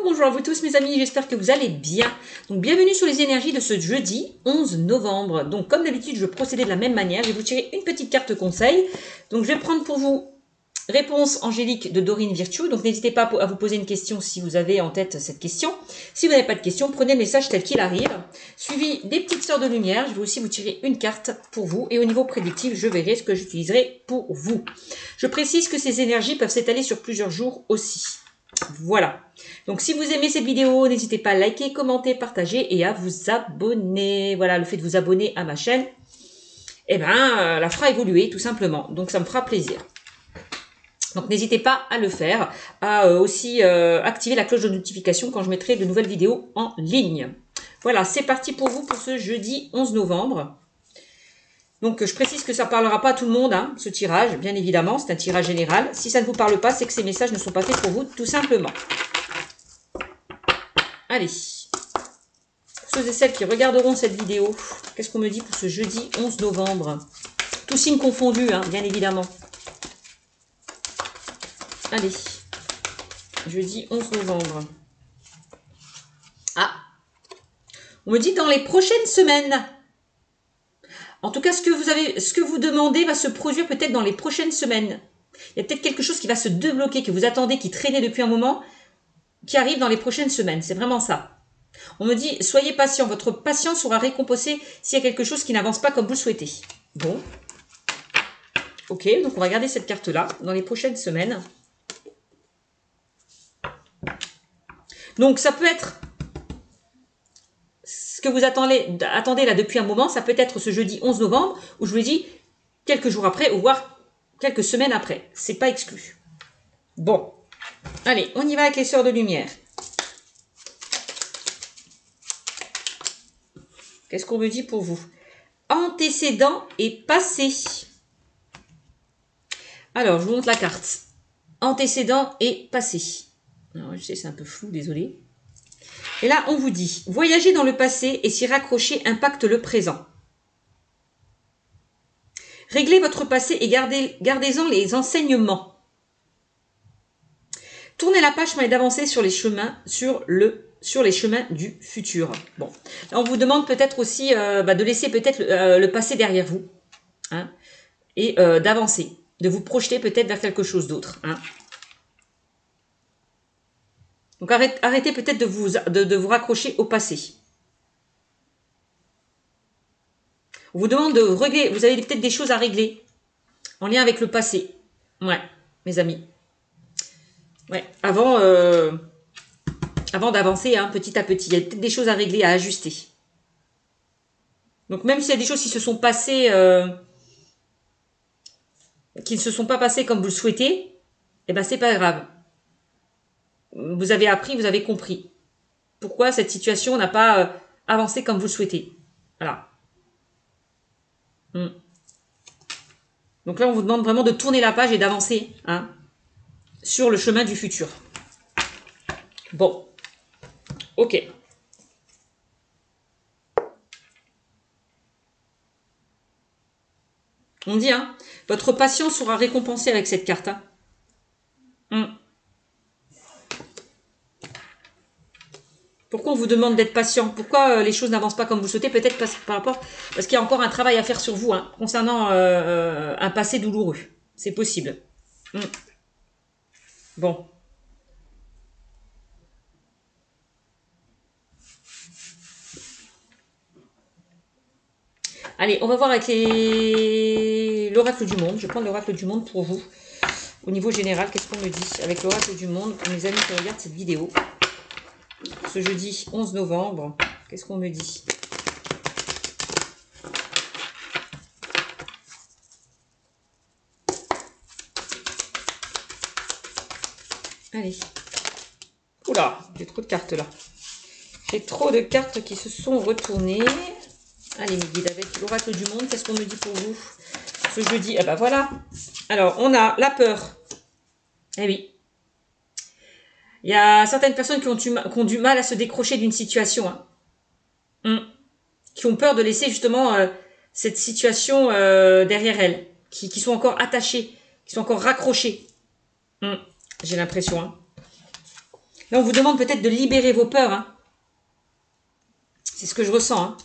bonjour à vous tous mes amis, j'espère que vous allez bien. Donc bienvenue sur les énergies de ce jeudi 11 novembre. Donc comme d'habitude, je vais procéder de la même manière. Je vais vous tirer une petite carte conseil. Donc je vais prendre pour vous réponse angélique de Dorine Virtue. Donc n'hésitez pas à vous poser une question si vous avez en tête cette question. Si vous n'avez pas de question, prenez le message tel qu'il arrive. Suivi des petites sœurs de lumière, je vais aussi vous tirer une carte pour vous. Et au niveau prédictif, je verrai ce que j'utiliserai pour vous. Je précise que ces énergies peuvent s'étaler sur plusieurs jours aussi. Voilà. Donc, si vous aimez cette vidéo, n'hésitez pas à liker, commenter, partager et à vous abonner. Voilà, le fait de vous abonner à ma chaîne, eh ben, la fera évoluer tout simplement. Donc, ça me fera plaisir. Donc, n'hésitez pas à le faire, à aussi activer la cloche de notification quand je mettrai de nouvelles vidéos en ligne. Voilà, c'est parti pour vous pour ce jeudi 11 novembre. Donc, je précise que ça ne parlera pas à tout le monde, hein, ce tirage, bien évidemment, c'est un tirage général. Si ça ne vous parle pas, c'est que ces messages ne sont pas faits pour vous, tout simplement. Allez, ceux et celles qui regarderont cette vidéo, qu'est-ce qu'on me dit pour ce jeudi 11 novembre? Tous signes confondus, hein, bien évidemment. Allez, jeudi 11 novembre. Ah, on me dit dans les prochaines semaines. En tout cas, ce que vous demandez va se produire peut-être dans les prochaines semaines. Il y a peut-être quelque chose qui va se débloquer, que vous attendez, qui traînait depuis un moment, qui arrive dans les prochaines semaines. C'est vraiment ça. On me dit, soyez patient. Votre patience sera récompensée s'il y a quelque chose qui n'avance pas comme vous le souhaitez. Bon. Ok, donc on va garder cette carte-là dans les prochaines semaines. Donc, ça peut être ce que vous attendez là depuis un moment. Ça peut être ce jeudi 11 novembre où je vous dis quelques jours après ou voire quelques semaines après. C'est pas exclu. Bon. Allez, on y va avec les sœurs de lumière. Qu'est-ce qu'on me dit pour vous? Antécédent et passé. Alors, je vous montre la carte. Antécédent et passé. Alors, je sais, c'est un peu flou, désolé. Et là, on vous dit, voyager dans le passé et s'y raccrocher impacte le présent. Réglez votre passé et gardez-en les enseignements. Tournez la page mais d'avancer sur les chemins, sur les chemins du futur. Bon, là, on vous demande peut-être aussi de laisser peut-être le passé derrière vous, hein, et d'avancer, de vous projeter peut-être vers quelque chose d'autre. Hein. Donc arrêtez peut-être de vous raccrocher au passé. On vous demande de régler, vous avez peut-être des choses à régler en lien avec le passé. Ouais, mes amis. Ouais, avant d'avancer hein, petit à petit, il y a peut-être des choses à régler, à ajuster. Donc même s'il y a des choses qui se sont passées, qui ne se sont pas passées comme vous le souhaitez, eh ben c'est pas grave. Vous avez appris, vous avez compris. Pourquoi cette situation n'a pas avancé comme vous le souhaitez. Voilà. Donc là, on vous demande vraiment de tourner la page et d'avancer hein, sur le chemin du futur. Bon. Ok. On dit, hein, votre patience sera récompensée avec cette carte. Hein. Pourquoi on vous demande d'être patient? Pourquoi les choses n'avancent pas comme vous le souhaitez? Peut-être parce qu'il y a encore un travail à faire sur vous hein, concernant un passé douloureux. C'est possible. Bon. Allez, on va voir avec l'oracle du monde. Je vais prendre l'oracle du monde pour vous. Au niveau général, qu'est-ce qu'on me dit avec l'oracle du monde pour mes amis qui regardent cette vidéo? Ce jeudi 11 novembre, qu'est-ce qu'on me dit? Allez. Oula, j'ai trop de cartes là. J'ai trop de cartes qui se sont retournées. Allez, mes guides, avec l'oracle du monde, qu'est-ce qu'on me dit pour vous ce jeudi? Ah bah voilà. Alors, on a la peur. Eh oui. Il y a certaines personnes qui ont du mal à se décrocher d'une situation. Hein. Qui ont peur de laisser justement cette situation derrière elles. Qui sont encore attachées. Qui sont encore raccrochées. J'ai l'impression. Hein. Là, on vous demande peut-être de libérer vos peurs. Hein. C'est ce que je ressens. Hein.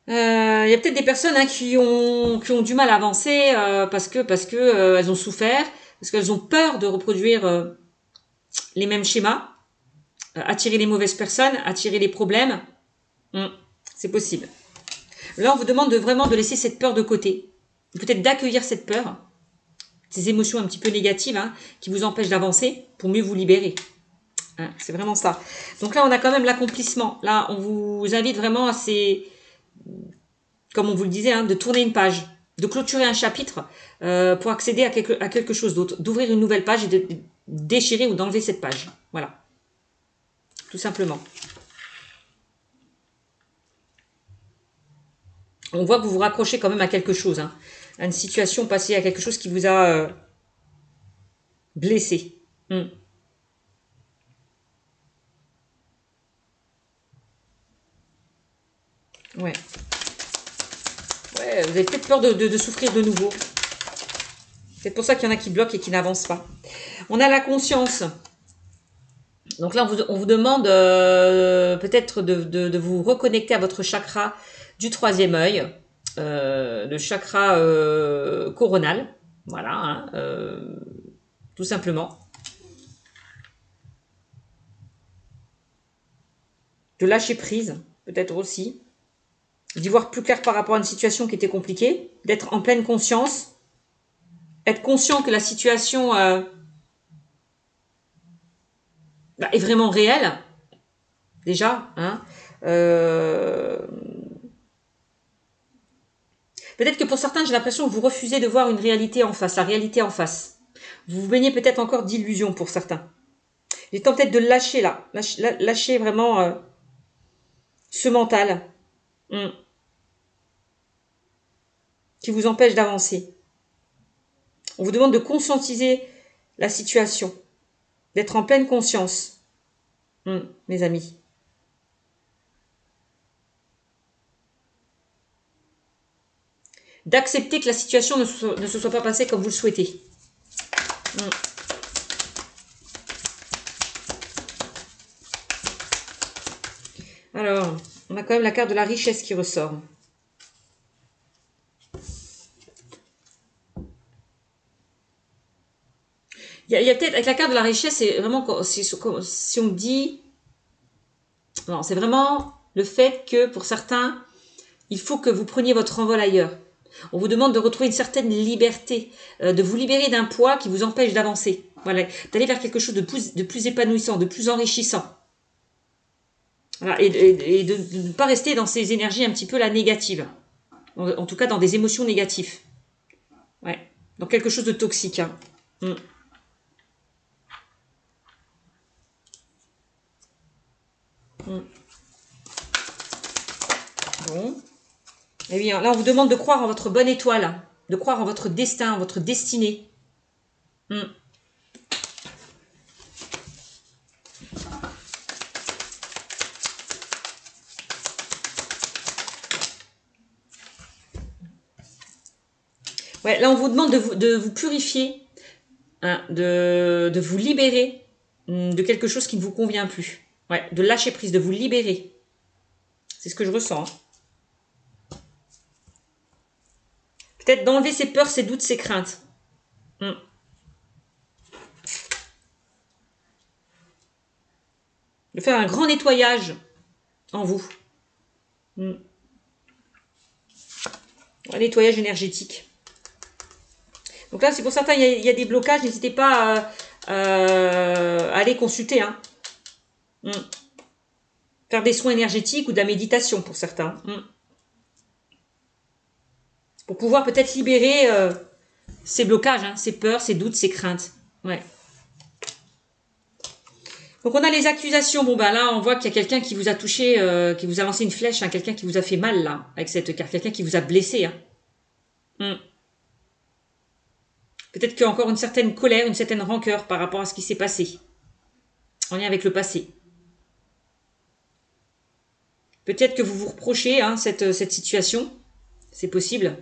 Il y a peut-être des personnes hein, qui ont du mal à avancer parce que elles ont souffert, parce qu'elles ont peur de reproduire les mêmes schémas, attirer les mauvaises personnes, attirer les problèmes. C'est possible. Là, on vous demande vraiment de laisser cette peur de côté. Peut-être d'accueillir cette peur, ces émotions un petit peu négatives hein, qui vous empêchent d'avancer pour mieux vous libérer. Hein, c'est vraiment ça. Donc là, on a quand même l'accomplissement. Là, on vous invite vraiment à comme on vous le disait, hein, de tourner une page, de clôturer un chapitre pour accéder à quelque chose d'autre, d'ouvrir une nouvelle page et de déchirer ou d'enlever cette page. Voilà. Tout simplement. On voit que vous vous raccrochez quand même à quelque chose, hein, à une situation passée, à quelque chose qui vous a blessé. Ouais. Ouais, vous avez peut-être peur de souffrir de nouveau. C'est pour ça qu'il y en a qui bloquent et qui n'avancent pas. On a la conscience. Donc là, on vous demande peut-être de vous reconnecter à votre chakra du troisième œil, le chakra coronal. Voilà, hein, tout simplement. De lâcher prise, peut-être aussi. D'y voir plus clair par rapport à une situation qui était compliquée. D'être en pleine conscience. Être conscient que la situation est vraiment réelle. Déjà. Hein. Peut-être que pour certains, j'ai l'impression que vous refusez de voir une réalité en face, la réalité en face. Vous vous baignez peut-être encore d'illusions pour certains. Il est temps peut-être de lâcher là. Lâcher vraiment ce mental qui vous empêche d'avancer. On vous demande de conscientiser la situation, d'être en pleine conscience, mes amis. D'accepter que la situation ne se soit pas passée comme vous le souhaitez. Alors, on a quand même la carte de la richesse qui ressort. Il y a peut-être, avec la carte de la richesse, c'est vraiment, si on dit, non, c'est vraiment le fait que pour certains, il faut que vous preniez votre envol ailleurs. On vous demande de retrouver une certaine liberté, de vous libérer d'un poids qui vous empêche d'avancer. Voilà, d'aller vers quelque chose de plus épanouissant, de plus enrichissant. Voilà, et de ne pas rester dans ces énergies un petit peu là négatives. En tout cas, dans des émotions négatives. Ouais, dans quelque chose de toxique. Hein. Bon. Et bien, là, on vous demande de croire en votre bonne étoile, de croire en votre destin, en votre destinée. Ouais, là, on vous demande de vous purifier, hein, de vous libérer de quelque chose qui ne vous convient plus. Ouais, de lâcher prise, de vous libérer. C'est ce que je ressens. Hein. Peut-être d'enlever ses peurs, ses doutes, ses craintes. De faire un grand nettoyage en vous. Un nettoyage énergétique. Donc là, c'est pour certains, il y a des blocages. N'hésitez pas à aller consulter. Hein. Faire des soins énergétiques ou de la méditation pour certains. Pour pouvoir peut-être libérer ces blocages, hein, ces peurs, ces doutes, ces craintes. Ouais. Donc on a les accusations. Bon ben là, on voit qu'il y a quelqu'un qui vous a touché, qui vous a lancé une flèche, hein, quelqu'un qui vous a fait mal là, avec cette carte, quelqu'un qui vous a blessé. Hein. Peut-être qu'il y a encore une certaine colère, une certaine rancœur par rapport à ce qui s'est passé, en lien avec le passé. Peut-être que vous vous reprochez hein, cette situation, c'est possible.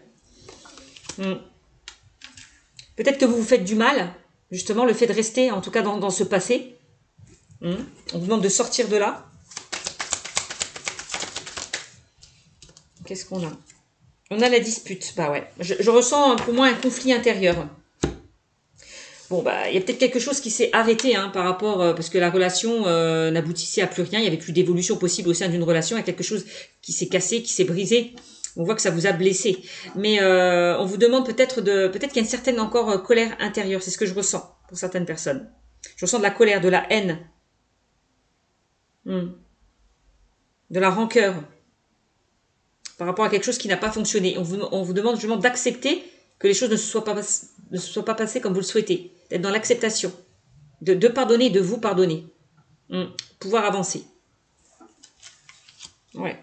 Peut-être que vous vous faites du mal, justement, le fait de rester, en tout cas dans ce passé. On vous demande de sortir de là. Qu'est-ce qu'on a? On a la dispute. Bah ouais. Je ressens pour moi un conflit intérieur. Bon, bah, il y a peut-être quelque chose qui s'est arrêté par rapport, parce que la relation n'aboutissait à plus rien. Il n'y avait plus d'évolution possible au sein d'une relation. Il y a quelque chose qui s'est cassé, qui s'est brisé. On voit que ça vous a blessé. Mais on vous demande peut-être qu'il y a une certaine encore colère intérieure. C'est ce que je ressens pour certaines personnes. Je ressens de la colère, de la haine. De la rancœur. Par rapport à quelque chose qui n'a pas fonctionné. On vous demande justement d'accepter que les choses ne se soient pas passées comme vous le souhaitez. D'être dans l'acceptation. De pardonner, de vous pardonner. Pouvoir avancer. Ouais.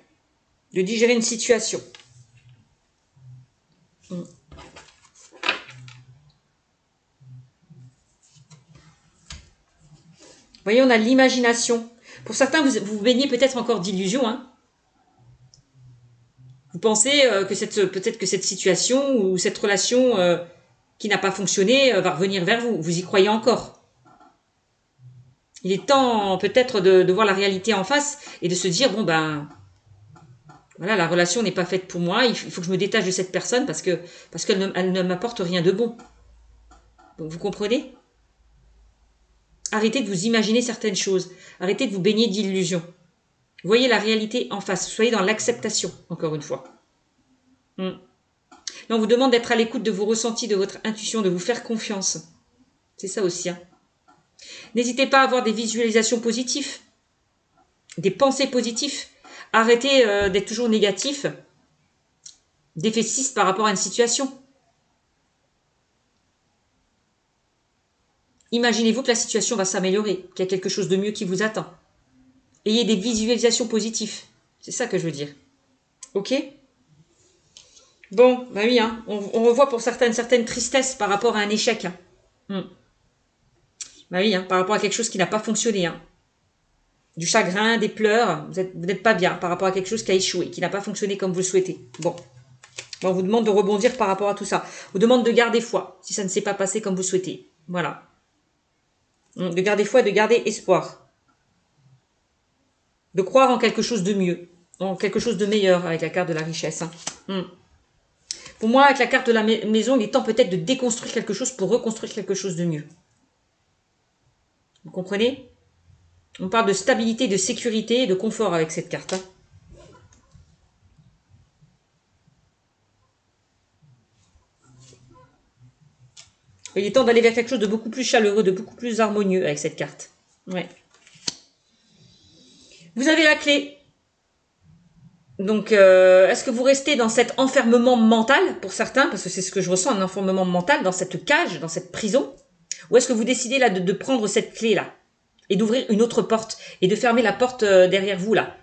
De digérer une situation. Vous voyez, on a l'imagination. Pour certains, vous baignez peut-être encore d'illusions. Vous pensez peut-être que cette situation ou cette relation qui n'a pas fonctionné va revenir vers vous. Vous y croyez encore. Il est temps peut-être de voir la réalité en face et de se dire, bon ben, voilà, la relation n'est pas faite pour moi. Il faut que je me détache de cette personne parce qu'elle ne m'apporte rien de bon. Donc vous comprenez? Arrêtez de vous imaginer certaines choses. Arrêtez de vous baigner d'illusions. Voyez la réalité en face. Soyez dans l'acceptation, encore une fois. Là, on vous demande d'être à l'écoute de vos ressentis, de votre intuition, de vous faire confiance. C'est ça aussi. N'hésitez pas à avoir des visualisations positives, des pensées positives. Arrêtez d'être toujours négatif, défaitiste par rapport à une situation. Imaginez-vous que la situation va s'améliorer, qu'il y a quelque chose de mieux qui vous attend. Ayez des visualisations positives. C'est ça que je veux dire. Ok? Bon, bah oui, on revoit pour certaines tristesses par rapport à un échec. Bah oui, par rapport à quelque chose qui n'a pas fonctionné. Du chagrin, des pleurs, vous n'êtes pas bien par rapport à quelque chose qui a échoué, qui n'a pas fonctionné comme vous le souhaitez. Bon, on vous demande de rebondir par rapport à tout ça. On vous demande de garder foi, si ça ne s'est pas passé comme vous souhaitez. Voilà. De garder foi et de garder espoir. De croire en quelque chose de mieux, en quelque chose de meilleur avec la carte de la richesse. Pour moi, avec la carte de la maison, il est temps peut-être de déconstruire quelque chose pour reconstruire quelque chose de mieux. Vous comprenez? On parle de stabilité, de sécurité et de confort avec cette carte. Il est temps d'aller vers quelque chose de beaucoup plus chaleureux, de beaucoup plus harmonieux avec cette carte. Ouais. Vous avez la clé. Donc, est-ce que vous restez dans cet enfermement mental, pour certains, parce que c'est ce que je ressens, un enfermement mental, dans cette cage, dans cette prison, ou est-ce que vous décidez là de prendre cette clé-là et d'ouvrir une autre porte et de fermer la porte derrière vous là?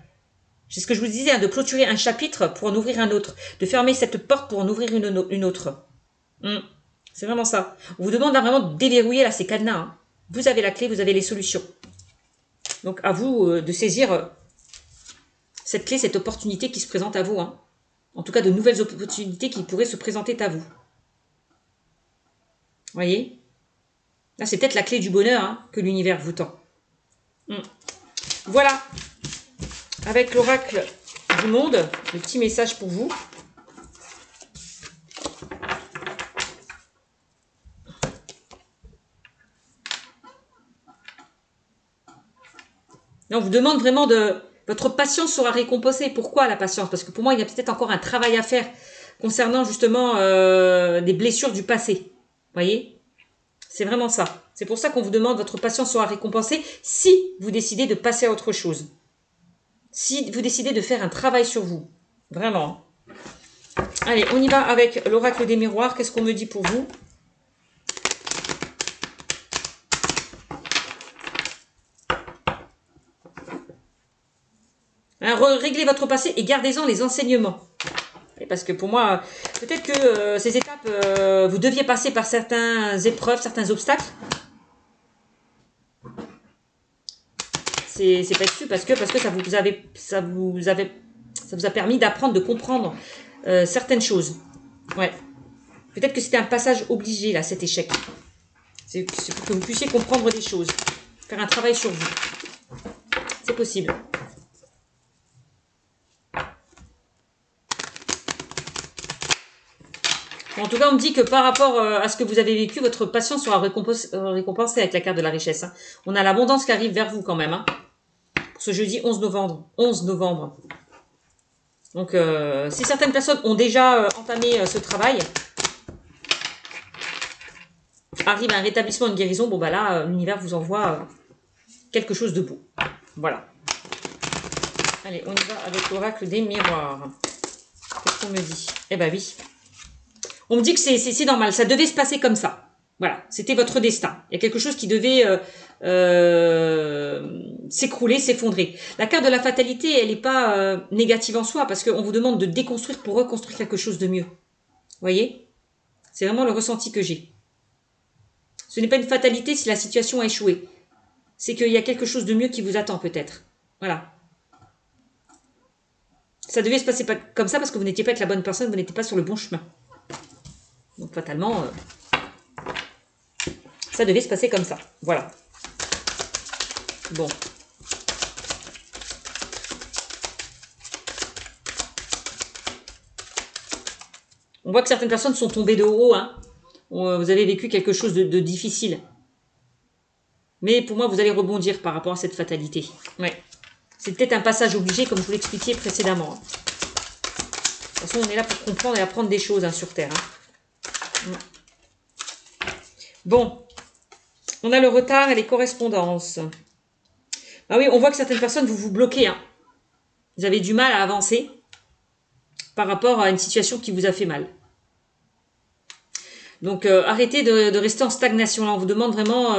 C'est ce que je vous disais, de clôturer un chapitre pour en ouvrir un autre, de fermer cette porte pour en ouvrir une autre. C'est vraiment ça. On vous demande vraiment de déverrouiller là ces cadenas. Vous avez la clé, vous avez les solutions. Donc à vous de saisir cette clé, cette opportunité qui se présente à vous. En tout cas, de nouvelles opportunités qui pourraient se présenter à vous. Voyez? Là, c'est peut-être la clé du bonheur que l'univers vous tend. Voilà. Avec l'oracle du monde, le petit message pour vous. Là, on vous demande vraiment votre patience sera récompensée. Pourquoi la patience? Parce que pour moi, il y a peut-être encore un travail à faire concernant justement des blessures du passé. Voyez? C'est vraiment ça. C'est pour ça qu'on vous demande votre patience sera récompensée si vous décidez de passer à autre chose. Si vous décidez de faire un travail sur vous. Vraiment. Allez, on y va avec l'oracle des miroirs. Qu'est-ce qu'on me dit pour vous? Réglez votre passé et gardez-en les enseignements. Parce que pour moi, peut-être que ces étapes, vous deviez passer par certaines épreuves, certains obstacles. C'est pas dessus parce que ça vous a permis d'apprendre, de comprendre certaines choses. Ouais. Peut-être que c'était un passage obligé, là, cet échec. C'est pour que vous puissiez comprendre des choses. Faire un travail sur vous. C'est possible. En tout cas, on me dit que par rapport à ce que vous avez vécu, votre patience sera récompensée avec la carte de la richesse. Hein. On a l'abondance qui arrive vers vous quand même. Hein, pour ce jeudi 11 novembre. 11 novembre. Donc, si certaines personnes ont déjà entamé ce travail, arrive un rétablissement, une guérison, bon bah là, l'univers vous envoie quelque chose de beau. Voilà. Allez, on y va avec l'oracle des miroirs. Qu'est-ce qu'on me dit? Eh ben oui. On me dit que c'est normal, ça devait se passer comme ça. Voilà, c'était votre destin. Il y a quelque chose qui devait s'écrouler, s'effondrer. La carte de la fatalité, elle n'est pas négative en soi, parce qu'on vous demande de déconstruire pour reconstruire quelque chose de mieux. Vous voyez? C'est vraiment le ressenti que j'ai. Ce n'est pas une fatalité si la situation a échoué. C'est qu'il y a quelque chose de mieux qui vous attend peut-être. Voilà. Ça devait se passer pas comme ça parce que vous n'étiez pas avec la bonne personne, vous n'étiez pas sur le bon chemin. Donc fatalement, ça devait se passer comme ça. Voilà. Bon. On voit que certaines personnes sont tombées de haut. Hein. Vous avez vécu quelque chose de difficile. Mais pour moi, vous allez rebondir par rapport à cette fatalité. Ouais. C'est peut-être un passage obligé, comme je vous l'expliquais précédemment. De toute façon, on est là pour comprendre et apprendre des choses hein, sur Terre. Hein. Bon. On a le retard et les correspondances. Ah oui, on voit que certaines personnes, vous vous bloquez. Hein. Vous avez du mal à avancer par rapport à une situation qui vous a fait mal. Donc, arrêtez de rester en stagnation. Là, on vous demande vraiment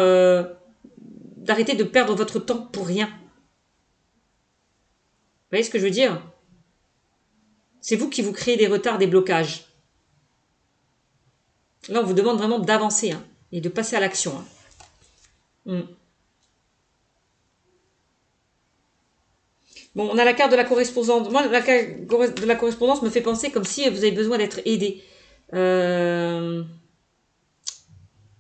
d'arrêter de perdre votre temps pour rien. Vous voyez ce que je veux dire? C'est vous qui vous créez des retards, des blocages. Là, on vous demande vraiment d'avancer hein, et de passer à l'action. Hein. Bon, on a la carte de la correspondance. Moi, la carte de la correspondance me fait penser comme si vous avez besoin d'être aidé.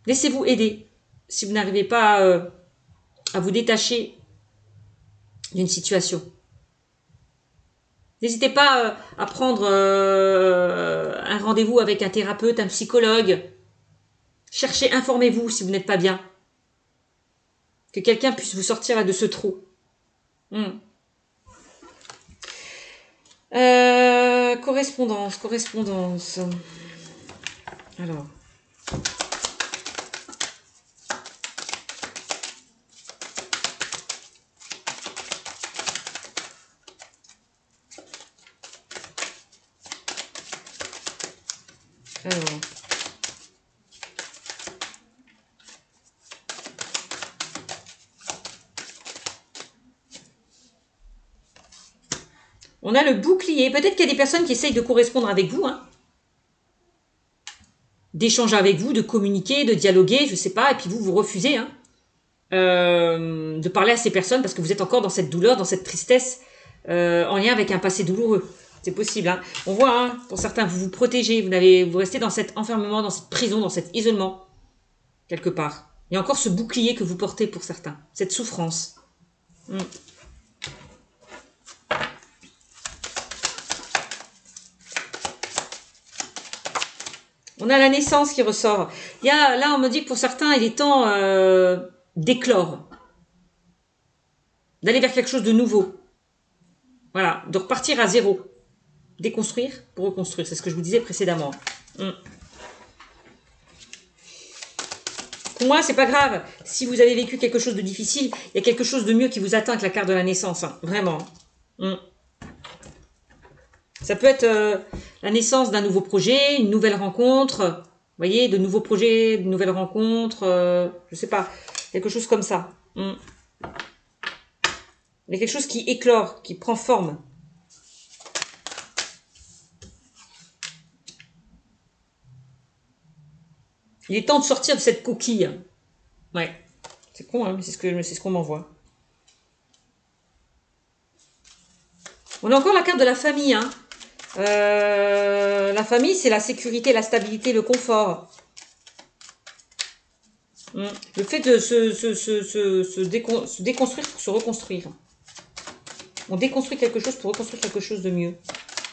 Laissez-vous aider. Si vous n'arrivez pas à vous détacher d'une situation. N'hésitez pas à prendre un rendez-vous avec un thérapeute, un psychologue. Cherchez, informez-vous si vous n'êtes pas bien. Que quelqu'un puisse vous sortir là de ce trou. Correspondance. Alors. On a le bouclier. Peut-être qu'il y a des personnes qui essayent de correspondre avec vous. Hein. D'échanger avec vous, de communiquer, de dialoguer, je ne sais pas. Et puis vous refusez hein, de parler à ces personnes parce que vous êtes encore dans cette douleur, dans cette tristesse en lien avec un passé douloureux. C'est possible. Hein. On voit, hein, pour certains, vous vous protégez. Vous restez dans cet enfermement, dans cette prison, dans cet isolement. Quelque part. Il y a encore ce bouclier que vous portez pour certains. Cette souffrance. On a la naissance qui ressort. Là, on me dit que pour certains, il est temps d'éclore. D'aller vers quelque chose de nouveau. Voilà, de repartir à zéro. Déconstruire pour reconstruire. C'est ce que je vous disais précédemment. Pour moi, c'est pas grave. Si vous avez vécu quelque chose de difficile, il y a quelque chose de mieux qui vous attend avec la carte de la naissance. Hein. Vraiment. Ça peut être la naissance d'un nouveau projet, une nouvelle rencontre. Vous voyez, de nouveaux projets, de nouvelles rencontres. Je sais pas. Quelque chose comme ça. Il y a quelque chose qui éclore, qui prend forme. Il est temps de sortir de cette coquille. Ouais. C'est con, hein, mais c'est ce qu'on m'envoie. On a encore la carte de la famille, hein. La famille, c'est la sécurité, la stabilité, le confort. Le fait de se déconstruire pour se reconstruire. On déconstruit quelque chose pour reconstruire quelque chose de mieux.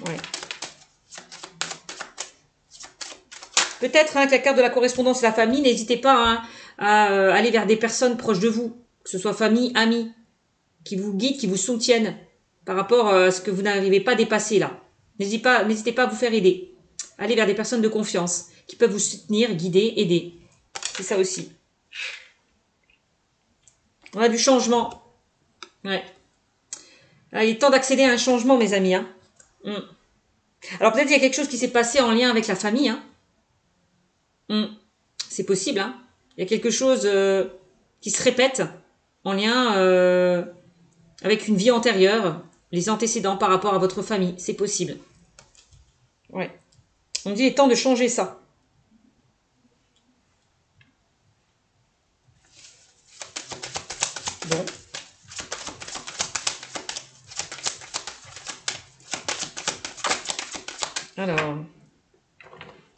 Ouais. Peut-être que la carte de la correspondance, la famille, n'hésitez pas à aller vers des personnes proches de vous, que ce soit famille, amis, qui vous guident, qui vous soutiennent par rapport à ce que vous n'arrivez pas à dépasser là. N'hésitez pas à vous faire aider. Allez vers des personnes de confiance qui peuvent vous soutenir, guider, aider. C'est ça aussi. On a du changement. Ouais. Il est temps d'accéder à un changement, mes amis. Hein. Alors peut-être qu'il y a quelque chose qui s'est passé en lien avec la famille. Hein. C'est possible. Hein. Il y a quelque chose qui se répète en lien avec une vie antérieure, les antécédents par rapport à votre famille. C'est possible. Ouais. On me dit il est temps de changer ça. Bon. Alors.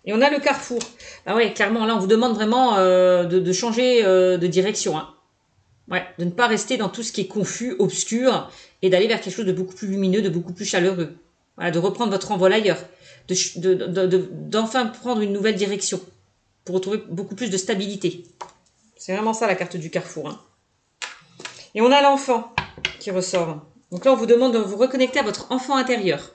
Et on a le carrefour. Ah ouais, clairement, là, on vous demande vraiment de changer de direction. Hein. Ouais, de ne pas rester dans tout ce qui est confus, obscur, et d'aller vers quelque chose de beaucoup plus lumineux, de beaucoup plus chaleureux. Voilà, de reprendre votre envol ailleurs. D'enfin prendre une nouvelle direction. Pour retrouver beaucoup plus de stabilité. C'est vraiment ça, la carte du carrefour. Hein. Et on a l'enfant qui ressort. Donc là, on vous demande de vous reconnecter à votre enfant intérieur.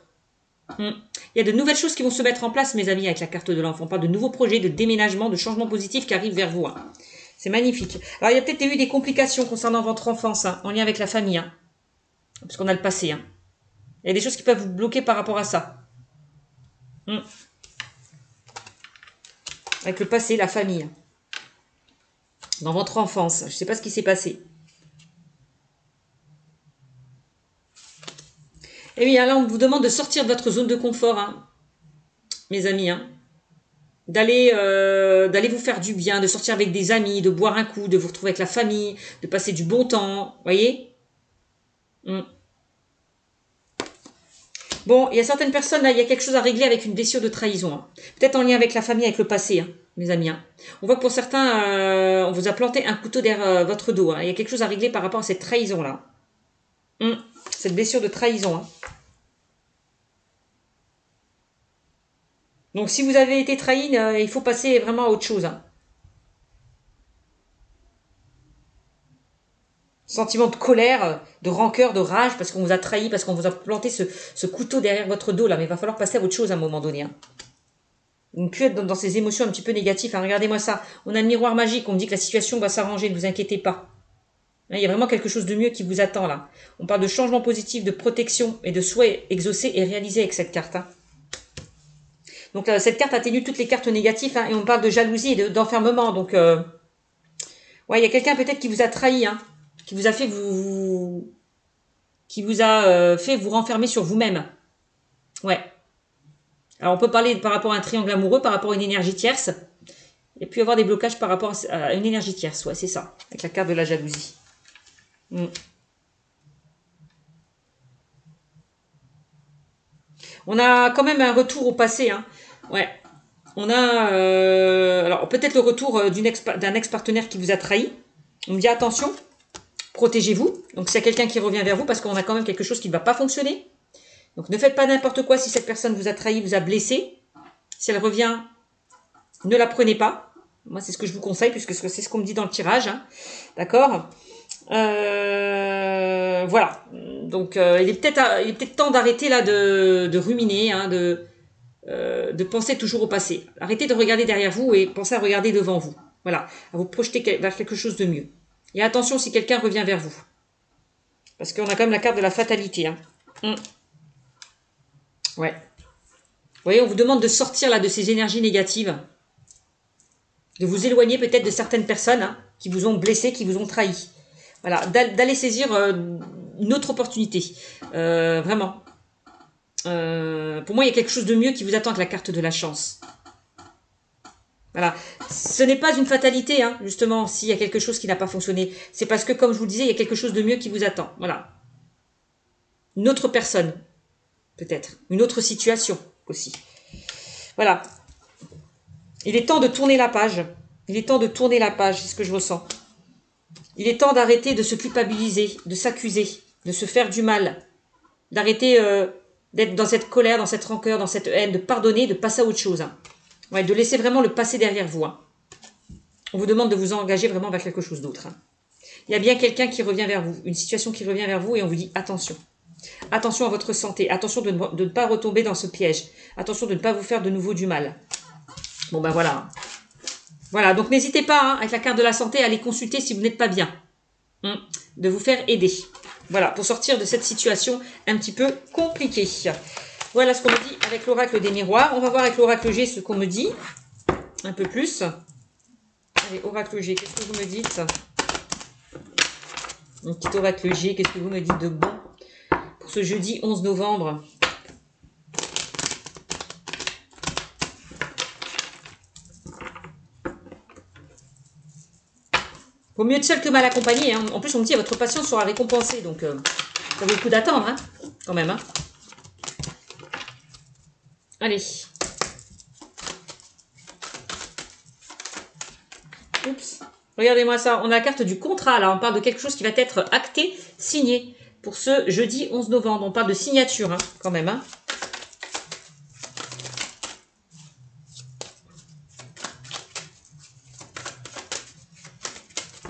Il y a de nouvelles choses qui vont se mettre en place, mes amis, avec la carte de l'enfant. On parle de nouveaux projets, de déménagement, de changements positifs qui arrivent vers vous. Hein. C'est magnifique. Alors, il y a peut-être eu des complications concernant votre enfance, hein, en lien avec la famille. Hein, parce qu'on a le passé. Hein. Il y a des choses qui peuvent vous bloquer par rapport à ça. Avec le passé, la famille. Dans votre enfance. Je ne sais pas ce qui s'est passé. Et bien là, on vous demande de sortir de votre zone de confort, hein, mes amis. Hein. D'aller vous faire du bien, de sortir avec des amis, de boire un coup, de vous retrouver avec la famille, de passer du bon temps. Voyez. Bon, il y a certaines personnes, là, il y a quelque chose à régler avec une blessure de trahison. Hein. Peut-être en lien avec la famille, avec le passé, hein, mes amis. Hein. On voit que pour certains, on vous a planté un couteau derrière votre dos. Hein. Il y a quelque chose à régler par rapport à cette trahison-là. Cette blessure de trahison. Hein. Donc, si vous avez été trahi, il faut passer vraiment à autre chose. Hein. Sentiment de colère, de rancœur, de rage, parce qu'on vous a trahi, parce qu'on vous a planté ce couteau derrière votre dos, là. Mais il va falloir passer à autre chose à un moment donné. Hein. Ne plus être dans ces émotions un petit peu négatives. Hein. Regardez-moi ça. On a le miroir magique. On me dit que la situation va s'arranger. Ne vous inquiétez pas. Il y a vraiment quelque chose de mieux qui vous attend, là. On parle de changement positif, de protection et de souhait exaucé et réalisé avec cette carte. Hein. Donc, cette carte atténue toutes les cartes négatives. Hein, et on parle de jalousie et d'enfermement. Donc, ouais, il y a quelqu'un peut-être qui vous a trahi. Hein. Qui vous a fait vous renfermer sur vous-même. Ouais. Alors on peut parler par rapport à un triangle amoureux, par rapport à une énergie tierce. Et puis avoir des blocages par rapport à une énergie tierce. Ouais, c'est ça. Avec la carte de la jalousie. On a quand même un retour au passé. Hein. Ouais. On a alors peut-être le retour d'un ex-partenaire qui vous a trahi. On me dit attention. Protégez-vous. Donc, c'est quelqu'un qui revient vers vous parce qu'on a quand même quelque chose qui ne va pas fonctionner. Donc, ne faites pas n'importe quoi si cette personne vous a trahi, vous a blessé. Si elle revient, ne la prenez pas. Moi, c'est ce que je vous conseille puisque c'est ce qu'on me dit dans le tirage. Hein. D'accord voilà. Donc, il est peut-être temps d'arrêter là de ruminer, hein, de penser toujours au passé. Arrêtez de regarder derrière vous et pensez à regarder devant vous. Voilà. À vous projeter vers quelque chose de mieux. Et attention si quelqu'un revient vers vous. Parce qu'on a quand même la carte de la fatalité. Hein. Ouais. Vous voyez, on vous demande de sortir là de ces énergies négatives. De vous éloigner peut-être de certaines personnes hein, qui vous ont blessé, qui vous ont trahi. Voilà. D'aller saisir une autre opportunité. Vraiment. Pour moi, il y a quelque chose de mieux qui vous attend avec la carte de la chance. Voilà. Ce n'est pas une fatalité, hein, justement, s'il y a quelque chose qui n'a pas fonctionné. C'est parce que, comme je vous le disais, il y a quelque chose de mieux qui vous attend. Voilà. Une autre personne. peut-être. Une autre situation aussi. Voilà. Il est temps de tourner la page. Il est temps de tourner la page, c'est ce que je ressens. Il est temps d'arrêter de se culpabiliser, de s'accuser, de se faire du mal, d'arrêter d'être dans cette colère, dans cette rancœur, dans cette haine, de pardonner, de passer à autre chose. Hein. Ouais, de laisser vraiment le passé derrière vous. Hein. On vous demande de vous engager vraiment vers quelque chose d'autre. Hein. Il y a bien quelqu'un qui revient vers vous, une situation qui revient vers vous et on vous dit attention. Attention à votre santé, attention de ne pas retomber dans ce piège, attention de ne pas vous faire de nouveau du mal. Bon ben voilà. Voilà, donc n'hésitez pas, hein, avec la carte de la santé, à aller consulter si vous n'êtes pas bien. De vous faire aider. Voilà, pour sortir de cette situation un petit peu compliquée. Voilà ce qu'on me dit avec l'oracle des miroirs. On va voir avec l'oracle G ce qu'on me dit. Un peu plus. Allez, oracle G, qu'est-ce que vous me dites? Mon petit oracle G, qu'est-ce que vous me dites de bon pour ce jeudi 11 novembre? Vaut mieux être seul que mal accompagné. Hein. En plus, on me dit que votre patience sera récompensée. Donc, ça vaut le coup d'attendre, hein, quand même. Hein. Allez. Oups. Regardez-moi ça. On a la carte du contrat, là. On parle de quelque chose qui va être acté, signé. Pour ce jeudi 11 novembre. On parle de signature, hein, quand même. Hein.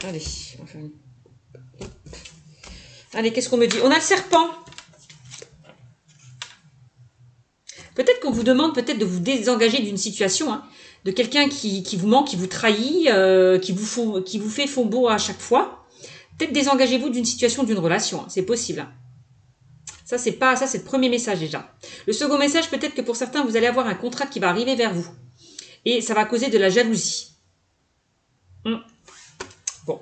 Allez, enfin... Allez, qu'est-ce qu'on me dit? On a le serpent. Peut-être qu'on vous demande peut-être de vous désengager d'une situation, hein, de quelqu'un qui vous manque, qui vous trahit, qui vous fait faux beau à chaque fois. Peut-être désengagez-vous d'une situation, d'une relation. Hein, c'est possible. Hein. Ça, c'est le premier message déjà. Le second message, peut-être que pour certains, vous allez avoir un contrat qui va arriver vers vous. Et ça va causer de la jalousie. Bon.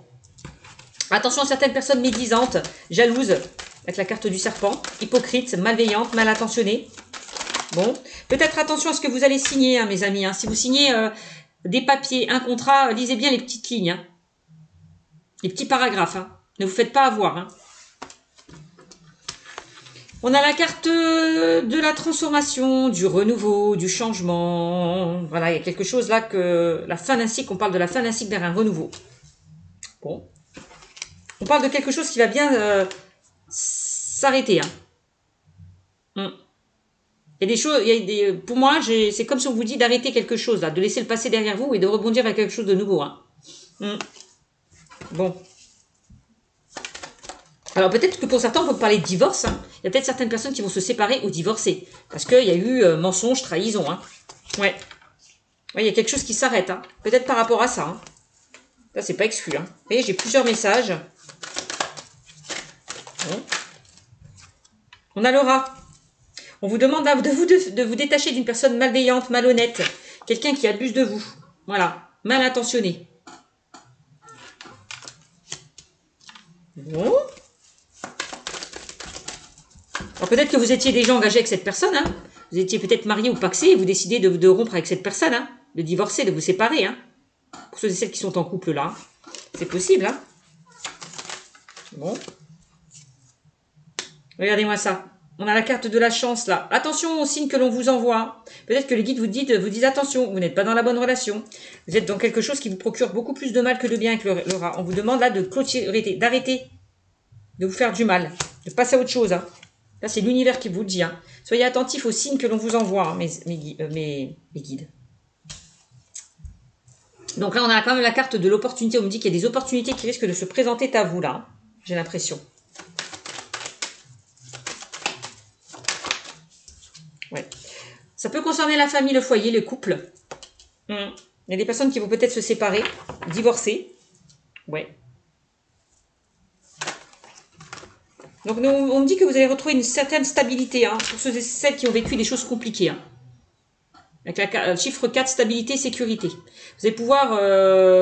Attention à certaines personnes médisantes, jalouses, avec la carte du serpent, hypocrites, malveillantes, mal intentionnées. Bon, peut-être attention à ce que vous allez signer, hein, mes amis. Hein. Si vous signez des papiers, un contrat, lisez bien les petites lignes. Hein. Les petits paragraphes. Hein. Ne vous faites pas avoir. Hein. On a la carte de la transformation, du renouveau, du changement. Voilà, il y a quelque chose là que... La fin d'un cycle, on parle de la fin d'un cycle vers un renouveau. Bon. On parle de quelque chose qui va bien s'arrêter. Hein. Il y a des choses, pour moi, c'est comme si on vous dit d'arrêter quelque chose, là, de laisser le passé derrière vous et de rebondir vers quelque chose de nouveau. Hein. Bon. Alors peut-être que pour certains, on peut parler de divorce. Hein. Il y a peut-être certaines personnes qui vont se séparer ou divorcer. Parce qu'il y a eu mensonge, trahison. Hein. Ouais. Ouais, il y a quelque chose qui s'arrête. Hein. Peut-être par rapport à ça. Hein. Ça, c'est pas exclu. Hein. Vous voyez, j'ai plusieurs messages. Bon. On a le rat. On vous demande de vous détacher d'une personne malveillante, malhonnête. Quelqu'un qui abuse de vous. Voilà. Mal intentionné. Bon. Alors peut-être que vous étiez déjà engagé avec cette personne. Hein. Vous étiez peut-être marié ou paxé et vous décidez de rompre avec cette personne. Hein. De divorcer, de vous séparer. Hein. Pour ceux et celles qui sont en couple là. C'est possible. Hein. Bon. Regardez-moi ça. On a la carte de la chance là. Attention aux signes que l'on vous envoie. Peut-être que les guides vous disent attention, vous n'êtes pas dans la bonne relation. Vous êtes dans quelque chose qui vous procure beaucoup plus de mal que de bien avec le rat. On vous demande là de clôturer, d'arrêter de vous faire du mal, de passer à autre chose. Hein. Là, c'est l'univers qui vous le dit. Hein. Soyez attentifs aux signes que l'on vous envoie, hein, mes guides. Donc là, on a quand même la carte de l'opportunité. On me dit qu'il y a des opportunités qui risquent de se présenter à vous là. Hein. J'ai l'impression. Ouais. Ça peut concerner la famille, le foyer, le couple. Il y a des personnes qui vont peut-être se séparer, divorcer. Ouais. Donc, on me dit que vous allez retrouver une certaine stabilité hein, pour ceux et celles qui ont vécu des choses compliquées. Hein. Avec le chiffre 4, stabilité, sécurité. Vous allez pouvoir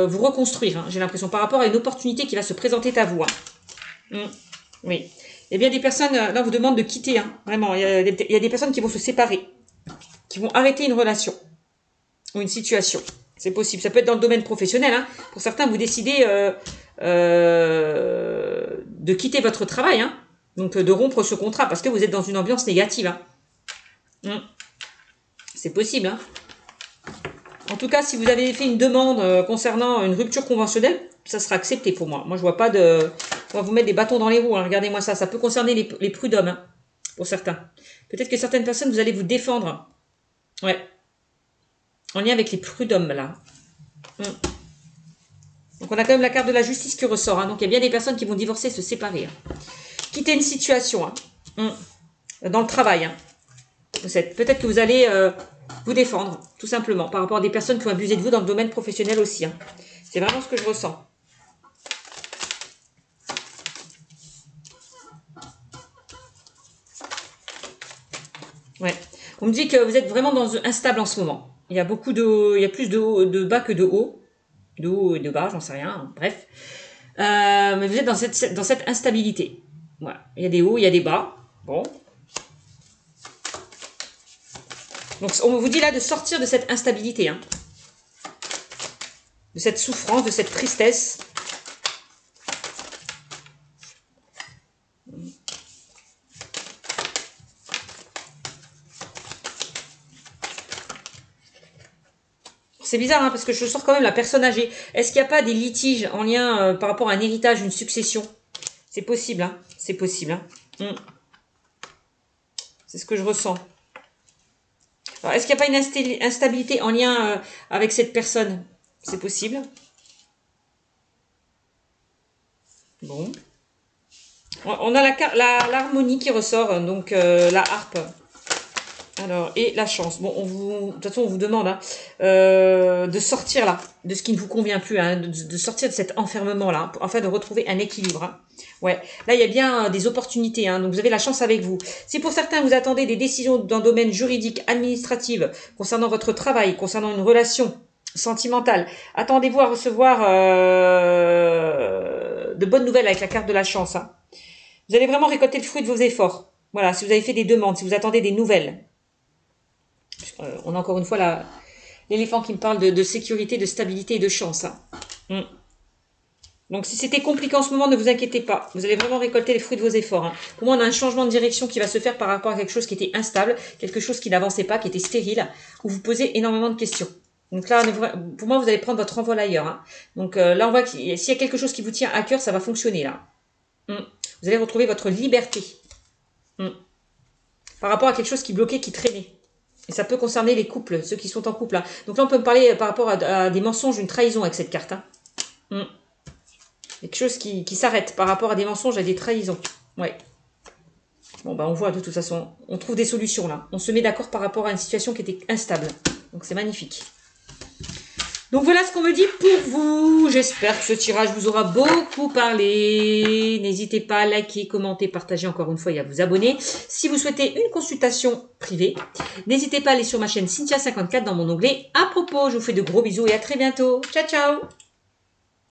vous reconstruire, hein, j'ai l'impression, par rapport à une opportunité qui va se présenter à vous. Hein. Oui. Il y a bien des personnes, là, on vous demande de quitter, hein, vraiment. Il y a des personnes qui vont se séparer, qui vont arrêter une relation ou une situation. C'est possible. Ça peut être dans le domaine professionnel. Hein. Pour certains, vous décidez de quitter votre travail, hein, donc de rompre ce contrat parce que vous êtes dans une ambiance négative. Hein. C'est possible, hein. En tout cas, si vous avez fait une demande concernant une rupture conventionnelle, ça sera accepté pour moi. Moi, je vois pas de... On va vous mettre des bâtons dans les roues, hein. Regardez-moi ça. Ça peut concerner les prud'hommes, hein, pour certains. Peut-être que certaines personnes, vous allez vous défendre. Ouais. En lien avec les prud'hommes, là. Donc, on a quand même la carte de la justice qui ressort, hein. Donc, il y a bien des personnes qui vont divorcer, se séparer, hein. Quitter une situation, hein. Dans le travail, hein. Peut-être que vous allez vous défendre, tout simplement, par rapport à des personnes qui ont abusé de vous dans le domaine professionnel aussi, hein. C'est vraiment ce que je ressens. Ouais. On me dit que vous êtes vraiment instable en ce moment. Il y a beaucoup de... Il y a plus de bas que de haut. De haut et de bas, j'en sais rien. Hein. Bref. Mais vous êtes dans cette instabilité. Voilà. Il y a des hauts, il y a des bas. Bon. Donc, on vous dit là de sortir de cette instabilité. Hein. De cette souffrance, de cette tristesse. C'est bizarre, hein, parce que je sors quand même la personne âgée. Est-ce qu'il n'y a pas des litiges en lien par rapport à un héritage, une succession? C'est possible, hein. C'est possible. Hein. C'est ce que je ressens. Alors, est-ce qu'il n'y a pas une instabilité en lien avec cette personne? C'est possible. Bon. On a l'harmonie qui ressort, donc la harpe. Alors, et la chance. Bon, de toute façon, on vous demande hein, de sortir là, de ce qui ne vous convient plus, hein, de sortir de cet enfermement-là, afin de retrouver un équilibre. Hein. Ouais, là, il y a bien des opportunités, hein, donc vous avez la chance avec vous. Si pour certains, vous attendez des décisions dans le domaine juridique, administratif, concernant votre travail, concernant une relation sentimentale, attendez-vous à recevoir de bonnes nouvelles avec la carte de la chance. Hein. Vous allez vraiment récolter le fruit de vos efforts. Voilà, si vous avez fait des demandes, si vous attendez des nouvelles. On a encore une fois l'éléphant qui me parle de sécurité, de stabilité et de chance. Hein. Donc, si c'était compliqué en ce moment, ne vous inquiétez pas. Vous allez vraiment récolter les fruits de vos efforts. Hein. Pour moi, on a un changement de direction qui va se faire par rapport à quelque chose qui était instable, quelque chose qui n'avançait pas, qui était stérile, où vous posez énormément de questions. Donc là, pour moi, vous allez prendre votre envol ailleurs. Hein. Donc là, on voit que s'il y a quelque chose qui vous tient à cœur, ça va fonctionner là. Vous allez retrouver votre liberté. Par rapport à quelque chose qui bloquait, qui traînait. Et ça peut concerner les couples, ceux qui sont en couple. Hein. Donc là, on peut me parler par rapport à des mensonges, une trahison avec cette carte. Hein. Quelque chose qui s'arrête par rapport à des mensonges, à des trahisons. Ouais. Bon, bah on voit de toute façon. On trouve des solutions là. On se met d'accord par rapport à une situation qui était instable. Donc c'est magnifique. Donc voilà ce qu'on me dit pour vous. J'espère que ce tirage vous aura beaucoup parlé. N'hésitez pas à liker, commenter, partager encore une fois et à vous abonner. Si vous souhaitez une consultation privée, n'hésitez pas à aller sur ma chaîne Cynthia54 dans mon onglet à propos. Je vous fais de gros bisous et à très bientôt. Ciao, ciao!